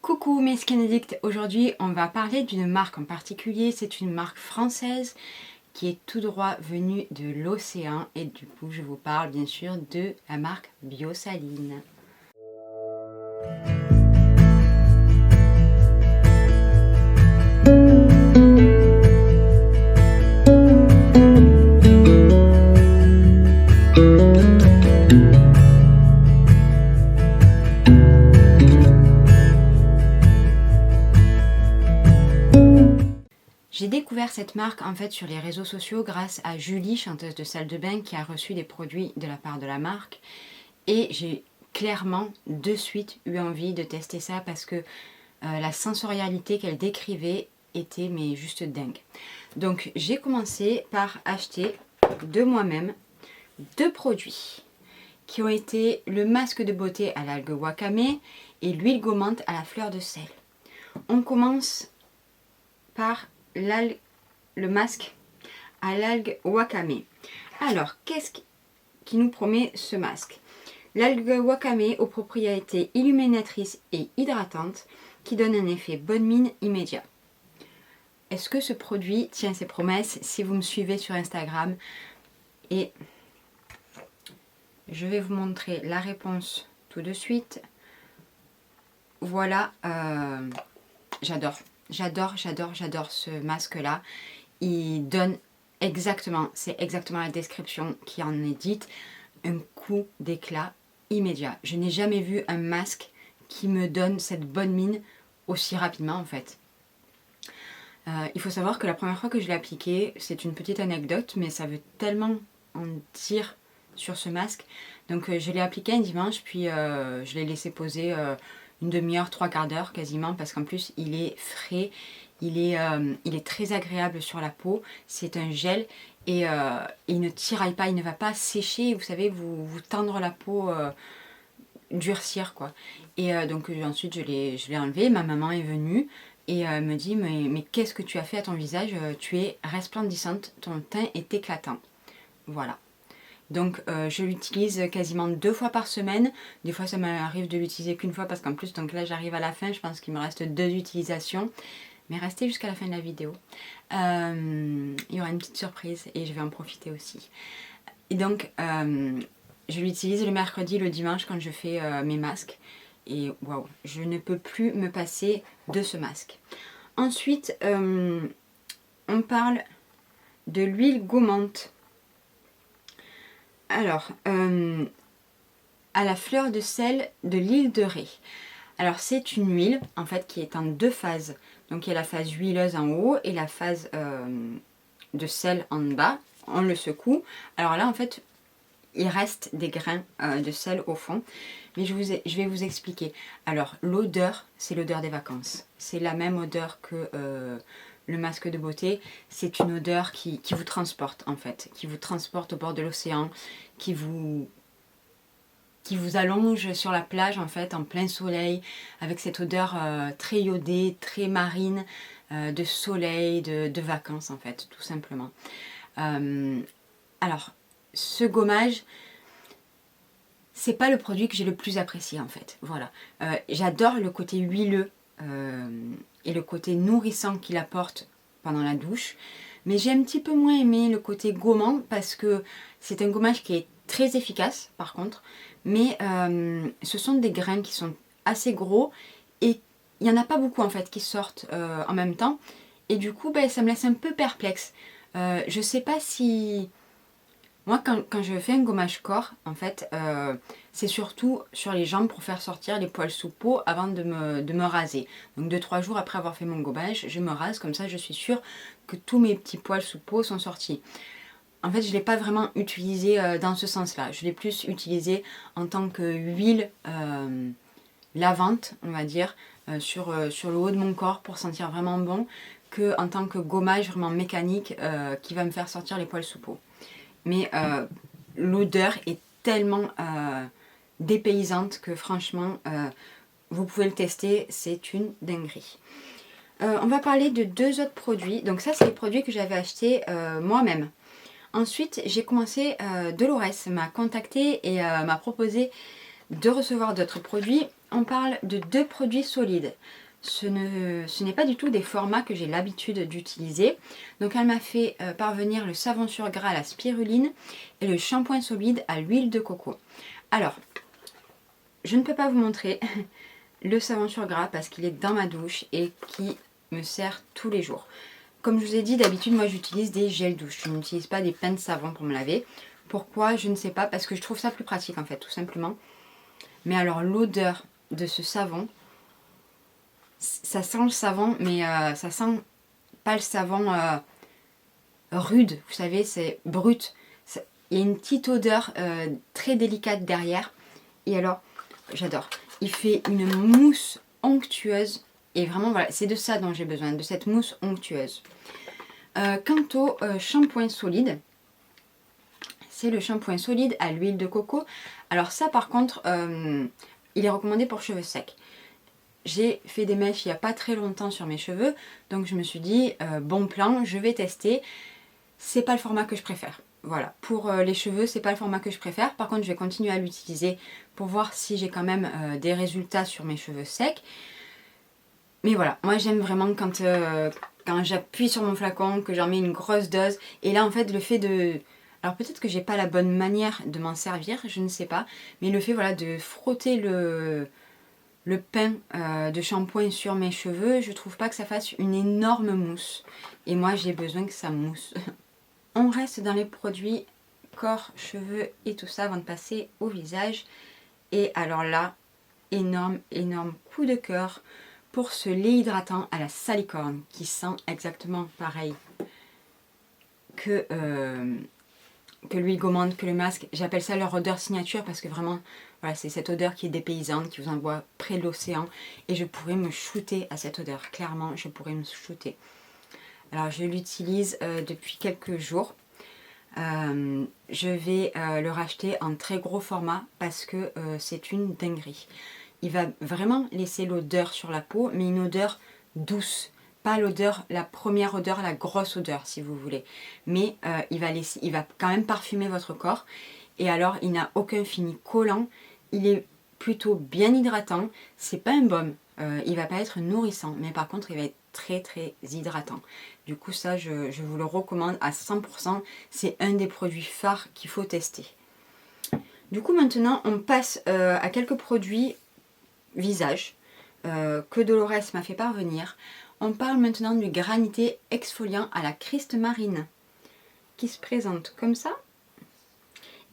Coucou mes Skin Addicts, aujourd'hui on va parler d'une marque en particulier, c'est une marque française qui est tout droit venue de l'océan et du coup je vous parle bien sûr de la marque Biosaline. J'ai découvert cette marque en fait sur les réseaux sociaux grâce à Julie, chanteuse de salle de bain, qui a reçu des produits de la part de la marque. Et j'ai clairement de suite eu envie de tester ça parce que la sensorialité qu'elle décrivait était mais juste dingue. Donc j'ai commencé par acheter de moi-même deux produits qui ont été le masque de beauté à l'algue wakame et l'huile gommante à la fleur de sel. On commence par le masque à l'algue wakame. Alors, qu'est-ce qui nous promet ce masque? L'algue wakame aux propriétés illuminatrices et hydratantes qui donne un effet bonne mine immédiat. Est-ce que ce produit tient ses promesses? Si vous me suivez sur Instagram, et je vais vous montrer la réponse tout de suite. Voilà, j'adore ce masque là. Il donne exactement, c'est exactement la description qui en est dite, un coup d'éclat immédiat. Je n'ai jamais vu un masque qui me donne cette bonne mine aussi rapidement en fait. Il faut savoir que la première fois que je l'ai appliqué, c'est une petite anecdote, mais ça veut tellement en dire sur ce masque. Donc je l'ai appliqué un dimanche, puis je l'ai laissé poser une demi-heure, trois quarts d'heure quasiment, parce qu'en plus il est frais, il est très agréable sur la peau, c'est un gel et il ne tiraille pas, il ne va pas sécher, vous savez, vous tendre la peau, durcir quoi. Et donc ensuite je l'ai enlevé, ma maman est venue et me dit mais qu'est-ce que tu as fait à ton visage, tu es resplendissante, ton teint est éclatant. Voilà. Donc je l'utilise quasiment 2 fois par semaine. Des fois ça m'arrive de l'utiliser qu'une fois parce qu'en plus, donc là j'arrive à la fin, je pense qu'il me reste 2 utilisations. Mais restez jusqu'à la fin de la vidéo. Il y aura une petite surprise et je vais en profiter aussi. Et donc je l'utilise le mercredi, le dimanche quand je fais mes masques. Et waouh, je ne peux plus me passer de ce masque. Ensuite, on parle de l'huile gommante. Alors, à la fleur de sel de l'île de Ré. Alors c'est une huile en fait qui est en deux phases. Donc il y a la phase huileuse en haut et la phase de sel en bas. On le secoue. Alors là en fait il reste des grains de sel au fond. Mais je vais vous expliquer. Alors l'odeur, c'est l'odeur des vacances. C'est la même odeur que le masque de beauté. C'est une odeur qui vous transporte en fait. Qui vous transporte au bord de l'océan. Qui vous allonge sur la plage en fait, en plein soleil. Avec cette odeur très iodée, très marine. De soleil, de vacances en fait, tout simplement. Alors, ce gommage, c'est pas le produit que j'ai le plus apprécié en fait. Voilà. J'adore le côté huileux et le côté nourrissant qu'il apporte pendant la douche. Mais j'ai un petit peu moins aimé le côté gommant parce que c'est un gommage qui est très efficace par contre. Mais ce sont des grains qui sont assez gros et il n'y en a pas beaucoup en fait qui sortent en même temps. Et du coup, ça me laisse un peu perplexe. Je sais pas si... Moi, quand je fais un gommage corps, en fait, c'est surtout sur les jambes pour faire sortir les poils sous peau avant de me raser. Donc 2-3 jours après avoir fait mon gommage, je me rase, comme ça je suis sûre que tous mes petits poils sous peau sont sortis. En fait, je ne l'ai pas vraiment utilisé dans ce sens-là. Je l'ai plus utilisé en tant que huile lavante, on va dire, sur le haut de mon corps pour sentir vraiment bon, que en tant que gommage vraiment mécanique qui va me faire sortir les poils sous peau. Mais l'odeur est tellement dépaysante que franchement, vous pouvez le tester, c'est une dinguerie. On va parler de deux autres produits. Donc ça, c'est les produits que j'avais achetés moi-même. Ensuite, j'ai commencé, Dolores m'a contacté et m'a proposé de recevoir d'autres produits. on parle de 2 produits solides. Ce n'est pas du tout des formats que j'ai l'habitude d'utiliser. Donc elle m'a fait parvenir le savon sur gras à la spiruline et le shampoing solide à l'huile de coco. Alors, je ne peux pas vous montrer le savon sur gras parce qu'il est dans ma douche et qui me sert tous les jours. Comme je vous ai dit, d'habitude, moi j'utilise des gels douche. Je n'utilise pas des pains de savon pour me laver. Pourquoi? Je ne sais pas, parce que je trouve ça plus pratique en fait, tout simplement. Mais alors l'odeur de ce savon, ça sent le savon, mais ça sent pas le savon rude, vous savez, c'est brut. Il y a une petite odeur très délicate derrière. Et alors, j'adore. Il fait une mousse onctueuse. Et vraiment, voilà, c'est de ça dont j'ai besoin, de cette mousse onctueuse. Quant au shampoing solide, c'est le shampoing solide à l'huile de coco. Alors ça, par contre, il est recommandé pour cheveux secs. J'ai fait des mèches il n'y a pas très longtemps sur mes cheveux, donc je me suis dit, bon plan, je vais tester. C'est pas le format que je préfère. Voilà, pour les cheveux, c'est pas le format que je préfère. Par contre, je vais continuer à l'utiliser pour voir si j'ai quand même des résultats sur mes cheveux secs. Mais voilà, moi j'aime vraiment quand j'appuie sur mon flacon, que j'en mets une grosse dose. Et là, en fait, le fait de... Alors peut-être que j'ai pas la bonne manière de m'en servir, je ne sais pas. Mais le fait, voilà, de frotter le pain de shampoing sur mes cheveux, je trouve pas que ça fasse une énorme mousse. Et moi, j'ai besoin que ça mousse. On reste dans les produits corps, cheveux et tout ça avant de passer au visage. Et alors là, énorme coup de cœur pour ce lait hydratant à la salicorne qui sent exactement pareil que l'huile gourmande, que le masque. J'appelle ça leur odeur signature parce que vraiment, voilà, c'est cette odeur qui est dépaysante, qui vous envoie près de l'océan. Et je pourrais me shooter à cette odeur. Clairement, je pourrais me shooter. Alors, je l'utilise depuis quelques jours. Je vais le racheter en très gros format parce que c'est une dinguerie. Il va vraiment laisser l'odeur sur la peau, mais une odeur douce. Pas l'odeur, la première odeur, la grosse odeur si vous voulez. Mais il va quand même parfumer votre corps. Et alors, il n'a aucun fini collant. Il est plutôt bien hydratant. C'est pas un baume. Il va pas être nourrissant. Mais par contre, il va être très hydratant. Du coup, ça, je vous le recommande à 100%. C'est un des produits phares qu'il faut tester. Du coup, maintenant, on passe à quelques produits visage que Dolores m'a fait parvenir. On parle maintenant du granité exfoliant à la Christ marine qui se présente comme ça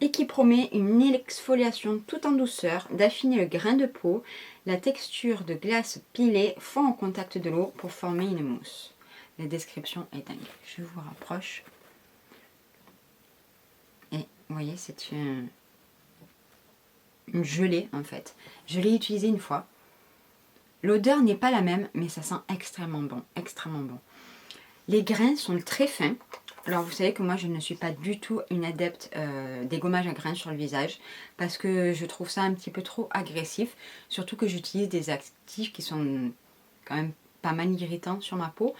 et qui promet une exfoliation tout en douceur, d'affiner le grain de peau. La texture de glace pilée fond au contact de l'eau pour former une mousse. La description est dingue. Je vous rapproche. Et vous voyez, c'est une gelée en fait. Je l'ai utilisée une fois. L'odeur n'est pas la même, mais ça sent extrêmement bon, extrêmement bon. Les grains sont très fins. Alors vous savez que moi je ne suis pas du tout une adepte des gommages à grains sur le visage parce que je trouve ça un petit peu trop agressif. Surtout que j'utilise des actifs qui sont quand même pas mal irritants sur ma peau.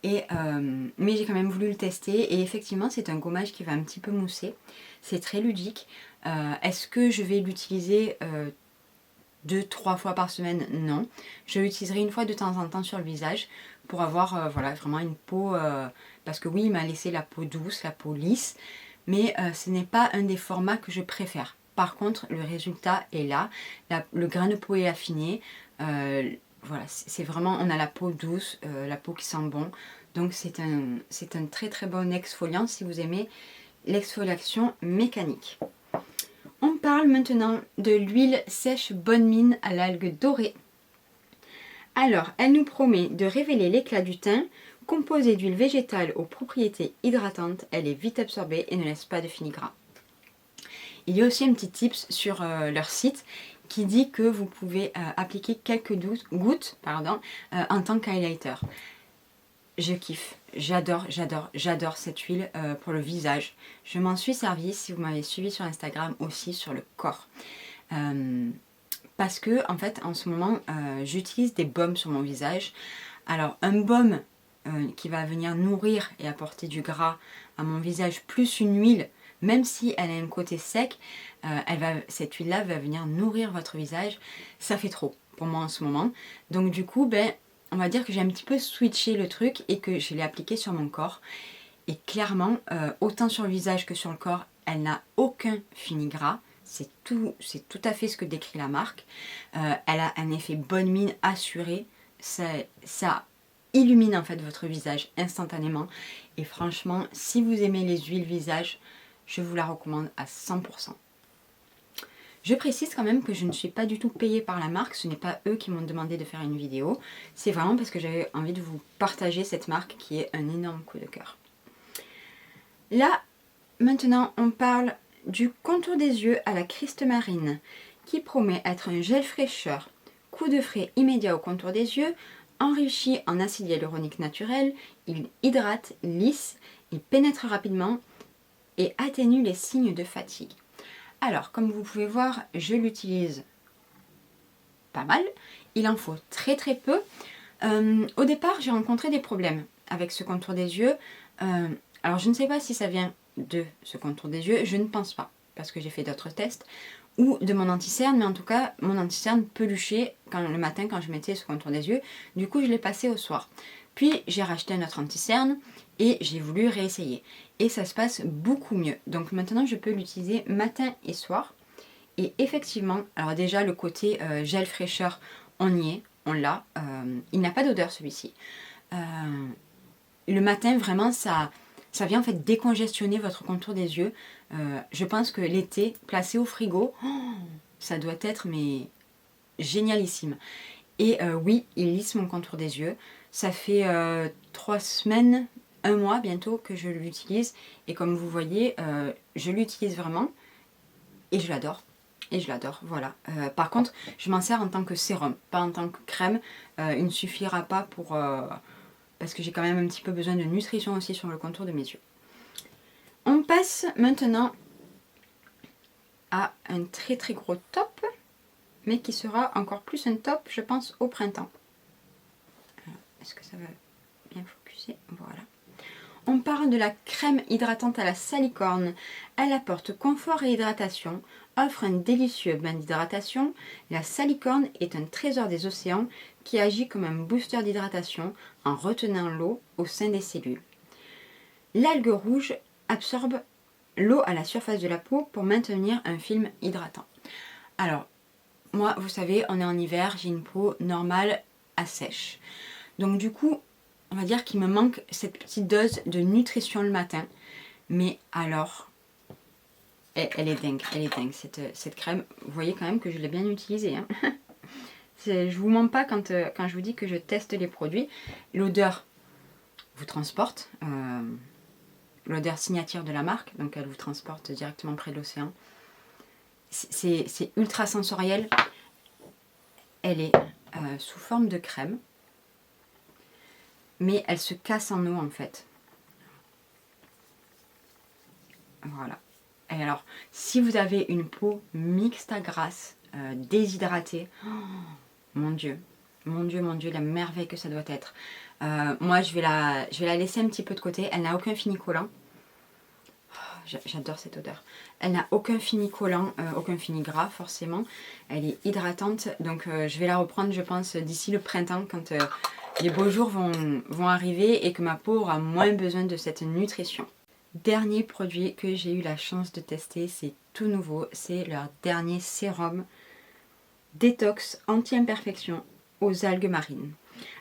Mais j'ai quand même voulu le tester et effectivement c'est un gommage qui va un petit peu mousser. C'est très ludique. Est-ce que je vais l'utiliser 2-3 fois par semaine? Non. Je l'utiliserai une fois de temps en temps sur le visage pour avoir voilà, vraiment une peau... parce que oui, il m'a laissé la peau douce, la peau lisse, mais ce n'est pas un des formats que je préfère. Par contre, le résultat est là. Le grain de peau est affiné. Voilà, c'est vraiment... On a la peau douce, la peau qui sent bon. Donc c'est un très bon exfoliant si vous aimez l'exfoliation mécanique. On parle maintenant de l'huile sèche bonne mine à l'algue dorée. Alors, elle nous promet de révéler l'éclat du teint. Composée d'huile végétale aux propriétés hydratantes, elle est vite absorbée et ne laisse pas de fini gras. Il y a aussi un petit tips sur leur site qui dit que vous pouvez appliquer quelques gouttes en tant qu'highlighter. Je kiffe, j'adore cette huile pour le visage. Je m'en suis servie, si vous m'avez suivi sur Instagram, aussi sur le corps. Parce que, en fait, en ce moment, j'utilise des baumes sur mon visage. Alors, un baume qui va venir nourrir et apporter du gras à mon visage, plus une huile, même si elle a un côté sec, cette huile-là va venir nourrir votre visage. Ça fait trop. pour moi en ce moment. Donc du coup, ben, on va dire que j'ai un petit peu switché le truc et que je l'ai appliqué sur mon corps. Et clairement, autant sur le visage que sur le corps, elle n'a aucun fini gras. C'est tout à fait ce que décrit la marque. Elle a un effet bonne mine assuré. Ça illumine en fait votre visage instantanément. Et franchement, si vous aimez les huiles visage, je vous la recommande à 100%. Je précise quand même que je ne suis pas du tout payée par la marque. Ce n'est pas eux qui m'ont demandé de faire une vidéo. C'est vraiment parce que j'avais envie de vous partager cette marque qui est un énorme coup de cœur. Là, maintenant, on parle du contour des yeux à la Christ Marine, qui promet être un gel fraîcheur, coup de frais immédiat au contour des yeux, enrichi en acide hyaluronique naturel, il hydrate, lisse, il pénètre rapidement et atténue les signes de fatigue. Alors, comme vous pouvez voir, je l'utilise pas mal. Il en faut très très peu. Au départ, j'ai rencontré des problèmes avec ce contour des yeux. Alors, je ne sais pas si ça vient de ce contour des yeux. Je ne pense pas, parce que j'ai fait d'autres tests. Ou de mon anti-cerne, mais en tout cas, mon anti-cerne peluchait le matin quand je mettais ce contour des yeux. Du coup, je l'ai passé au soir. Puis, j'ai racheté un autre anti-cerne et j'ai voulu réessayer. Et ça se passe beaucoup mieux. Donc maintenant, je peux l'utiliser matin et soir. Et effectivement, alors déjà, le côté gel fraîcheur, on y est, on l'a. Il n'a pas d'odeur, celui-ci. Le matin, vraiment, ça vient en fait décongestionner votre contour des yeux. Je pense que l'été, placé au frigo, ça doit être mais génialissime. Et oui, il lisse mon contour des yeux. Ça fait 3 semaines, 1 mois bientôt que je l'utilise. Et comme vous voyez, je l'utilise vraiment. Et je l'adore. Et je l'adore, voilà. Par contre, je m'en sers en tant que sérum, pas en tant que crème. Il ne suffira pas pour... parce que j'ai quand même un petit peu besoin de nutrition aussi sur le contour de mes yeux. On passe maintenant à un très très gros top, mais qui sera encore plus un top, je pense, au printemps. Est-ce que ça va bien focuser? Voilà. On parle de la crème hydratante à la salicorne. Elle apporte confort et hydratation, offre un délicieux bain d'hydratation. La salicorne est un trésor des océans qui agit comme un booster d'hydratation en retenant l'eau au sein des cellules. L'algue rouge absorbe l'eau à la surface de la peau pour maintenir un film hydratant. Alors, moi, vous savez, on est en hiver, j'ai une peau normale à sèche. Donc du coup, on va dire qu'il me manque cette petite dose de nutrition le matin. Mais alors, elle est dingue, cette crème. Vous voyez quand même que je l'ai bien utilisée. Hein. Je vous mens pas quand je vous dis que je teste les produits. L'odeur vous transporte. L'odeur signature de la marque, donc elle vous transporte directement près de l'océan. C'est ultra sensoriel. Elle est sous forme de crème. Mais elle se casse en eau en fait. Voilà. Et alors, si vous avez une peau mixte à grasse, déshydratée, oh, mon Dieu, la merveille que ça doit être. Moi, je vais la laisser un petit peu de côté. Elle n'a aucun fini collant. Oh, j'adore cette odeur. Elle n'a aucun fini collant, aucun fini gras forcément. Elle est hydratante. Donc, je vais la reprendre, je pense, d'ici le printemps quand les beaux jours vont arriver et que ma peau aura moins besoin de cette nutrition. Dernier produit que j'ai eu la chance de tester, c'est tout nouveau, c'est leur dernier sérum détox anti-imperfection aux algues marines.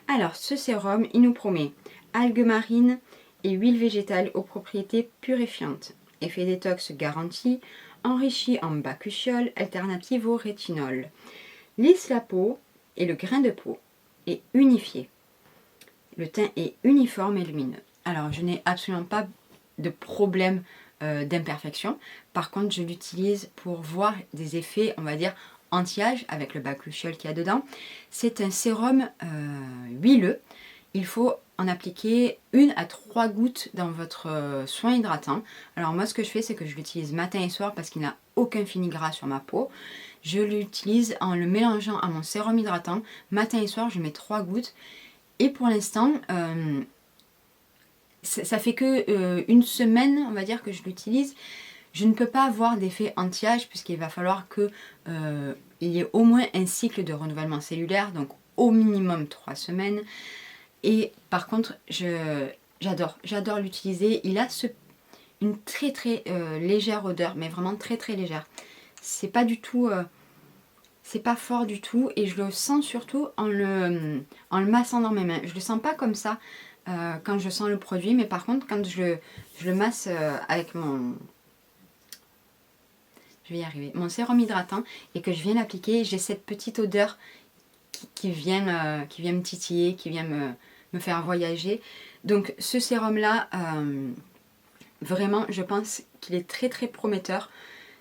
Alors ce sérum, il nous promet algues marines et huile végétale aux propriétés purifiantes, effet détox garanti, enrichi en bakuchiol, alternative au rétinol, lisse la peau et le grain de peau est unifié. Le teint est uniforme et lumineux. Alors je n'ai absolument pas de problème d'imperfection. Par contre, je l'utilise pour voir des effets, on va dire, anti-âge avec le bakuchiol qu'il y a dedans. C'est un sérum huileux. Il faut en appliquer 1 à 3 gouttes dans votre soin hydratant. Alors moi, ce que je fais, c'est que je l'utilise matin et soir parce qu'il n'a aucun fini gras sur ma peau. Je l'utilise en le mélangeant à mon sérum hydratant. Matin et soir, je mets 3 gouttes. Et pour l'instant, ça fait que 1 semaine, on va dire, que je l'utilise. Je ne peux pas avoir d'effet anti-âge puisqu'il va falloir que il y ait au moins un cycle de renouvellement cellulaire, donc au minimum 3 semaines. Et par contre, j'adore l'utiliser. Il a une très légère odeur, mais vraiment très légère. C'est pas du tout, c'est pas fort du tout, et je le sens surtout en le massant dans mes mains. Je le sens pas comme ça quand je sens le produit, mais par contre quand je le masse avec mon sérum hydratant et que je viens l'appliquer, j'ai cette petite odeur qui vient me titiller, qui vient me faire voyager. Donc ce sérum là, vraiment je pense qu'il est très prometteur,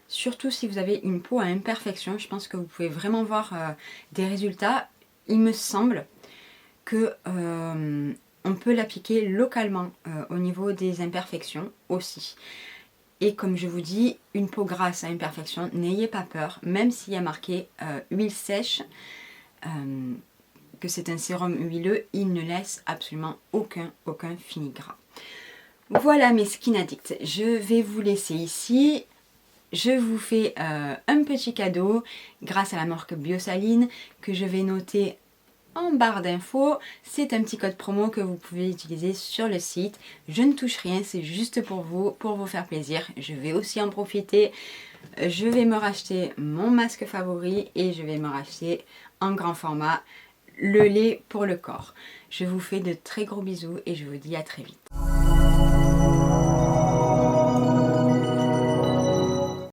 surtout si vous avez une peau à imperfection. Je pense que vous pouvez vraiment voir des résultats. Il me semble que on peut l'appliquer localement au niveau des imperfections aussi. Et comme je vous dis, une peau grasse à imperfection, n'ayez pas peur, même s'il y a marqué huile sèche, que c'est un sérum huileux, il ne laisse absolument aucun fini gras. Voilà mes skin addicts, je vais vous laisser ici. Je vous fais un petit cadeau grâce à la marque Biosaline que je vais noter en barre d'infos. C'est un petit code promo que vous pouvez utiliser sur le site. Je ne touche rien, c'est juste pour vous faire plaisir. Je vais aussi en profiter. Je vais me racheter mon masque favori et je vais me racheter en grand format le lait pour le corps. Je vous fais de très gros bisous et je vous dis à très vite.